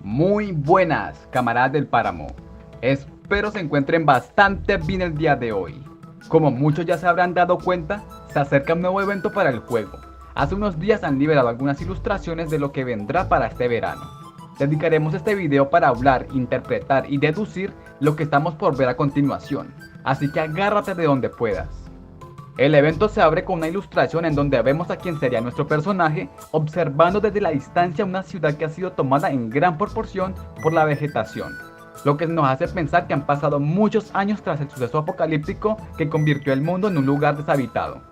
Muy buenas, camaradas del páramo. Espero se encuentren bastante bien el día de hoy. Como muchos ya se habrán dado cuenta, se acerca un nuevo evento para el juego. Hace unos días han liberado algunas ilustraciones de lo que vendrá para este verano. Dedicaremos este video para hablar, interpretar y deducir lo que estamos por ver a continuación, así que agárrate de donde puedas. El evento se abre con una ilustración en donde vemos a quien sería nuestro personaje observando desde la distancia una ciudad que ha sido tomada en gran proporción por la vegetación, lo que nos hace pensar que han pasado muchos años tras el suceso apocalíptico que convirtió el mundo en un lugar deshabitado.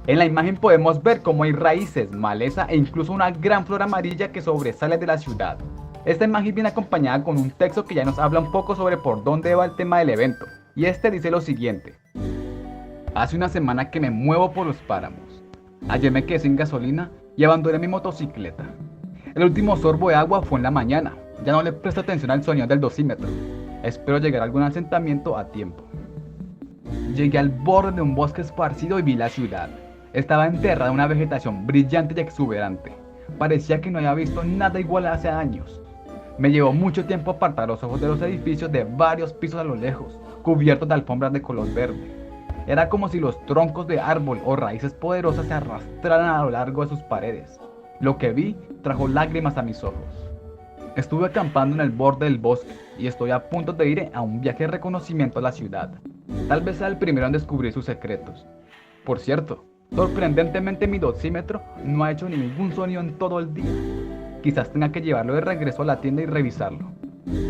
En la imagen podemos ver cómo hay raíces, maleza e incluso una gran flor amarilla que sobresale de la ciudad. Esta imagen viene acompañada con un texto que ya nos habla un poco sobre por dónde va el tema del evento, y este dice lo siguiente: hace una semana que me muevo por los páramos. Ayer me quedé sin gasolina y abandoné mi motocicleta. El último sorbo de agua fue en la mañana. Ya no le presto atención al sonido del dosímetro. Espero llegar a algún asentamiento a tiempo. Llegué al borde de un bosque esparcido y vi la ciudad. Estaba enterrada en una vegetación brillante y exuberante. Parecía que no había visto nada igual hace años. Me llevó mucho tiempo apartar los ojos de los edificios de varios pisos a lo lejos, cubiertos de alfombras de color verde. Era como si los troncos de árbol o raíces poderosas se arrastraran a lo largo de sus paredes. Lo que vi trajo lágrimas a mis ojos. Estuve acampando en el borde del bosque y estoy a punto de ir a un viaje de reconocimiento a la ciudad. Tal vez sea el primero en descubrir sus secretos. Por cierto, sorprendentemente mi dosímetro no ha hecho ningún sonido en todo el día. Quizás tenga que llevarlo de regreso a la tienda y revisarlo.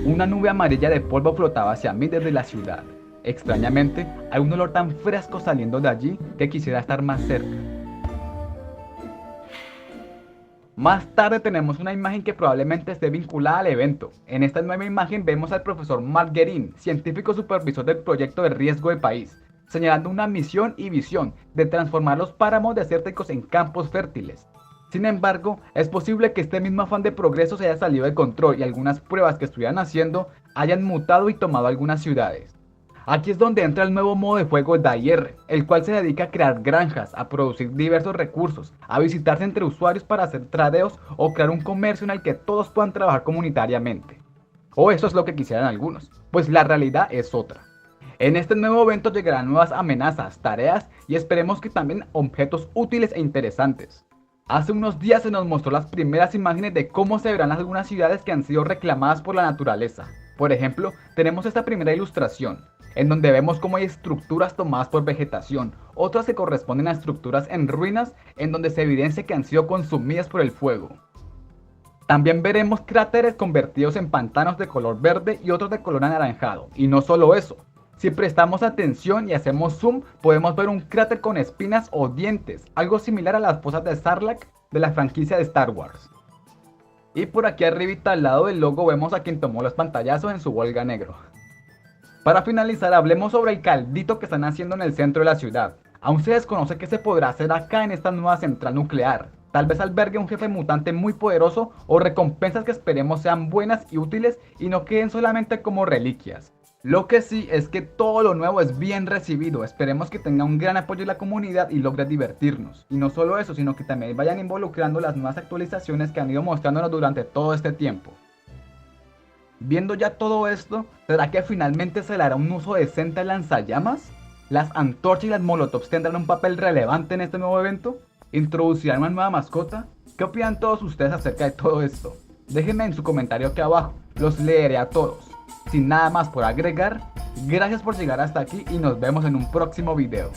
Una nube amarilla de polvo flotaba hacia mí desde la ciudad. Extrañamente, hay un olor tan fresco saliendo de allí que quisiera estar más cerca. Más tarde tenemos una imagen que probablemente esté vinculada al evento. En esta nueva imagen vemos al profesor Mark Guerin, científico supervisor del proyecto de riesgo del país, señalando una misión y visión de transformar los páramos desérticos en campos fértiles. Sin embargo, es posible que este mismo afán de progreso se haya salido de control y algunas pruebas que estuvieran haciendo hayan mutado y tomado algunas ciudades. Aquí es donde entra el nuevo modo de juego Dayer, el cual se dedica a crear granjas, a producir diversos recursos, a visitarse entre usuarios para hacer tradeos o crear un comercio en el que todos puedan trabajar comunitariamente. O eso es lo que quisieran algunos, pues la realidad es otra. En este nuevo evento llegarán nuevas amenazas, tareas y esperemos que también objetos útiles e interesantes. Hace unos días se nos mostró las primeras imágenes de cómo se verán algunas ciudades que han sido reclamadas por la naturaleza. Por ejemplo, tenemos esta primera ilustración, en donde vemos cómo hay estructuras tomadas por vegetación, otras que corresponden a estructuras en ruinas en donde se evidencia que han sido consumidas por el fuego. También veremos cráteres convertidos en pantanos de color verde y otros de color anaranjado, y no solo eso. Si prestamos atención y hacemos zoom, podemos ver un cráter con espinas o dientes, algo similar a las fosas de Sarlacc de la franquicia de Star Wars. Y por aquí arribita al lado del logo vemos a quien tomó los pantallazos en su Volga negro. Para finalizar, hablemos sobre el caldito que están haciendo en el centro de la ciudad. Aún se desconoce qué se podrá hacer acá en esta nueva central nuclear. Tal vez albergue un jefe mutante muy poderoso o recompensas que esperemos sean buenas y útiles y no queden solamente como reliquias. Lo que sí es que todo lo nuevo es bien recibido, esperemos que tenga un gran apoyo en la comunidad y logre divertirnos. Y no solo eso, sino que también vayan involucrando las nuevas actualizaciones que han ido mostrándonos durante todo este tiempo. Viendo ya todo esto, ¿será que finalmente se le hará un uso decente al lanzallamas? ¿Las antorchas y las molotovs tendrán un papel relevante en este nuevo evento? ¿Introducirán una nueva mascota? ¿Qué opinan todos ustedes acerca de todo esto? Déjenme en su comentario aquí abajo, los leeré a todos. Sin nada más por agregar, gracias por llegar hasta aquí y nos vemos en un próximo video.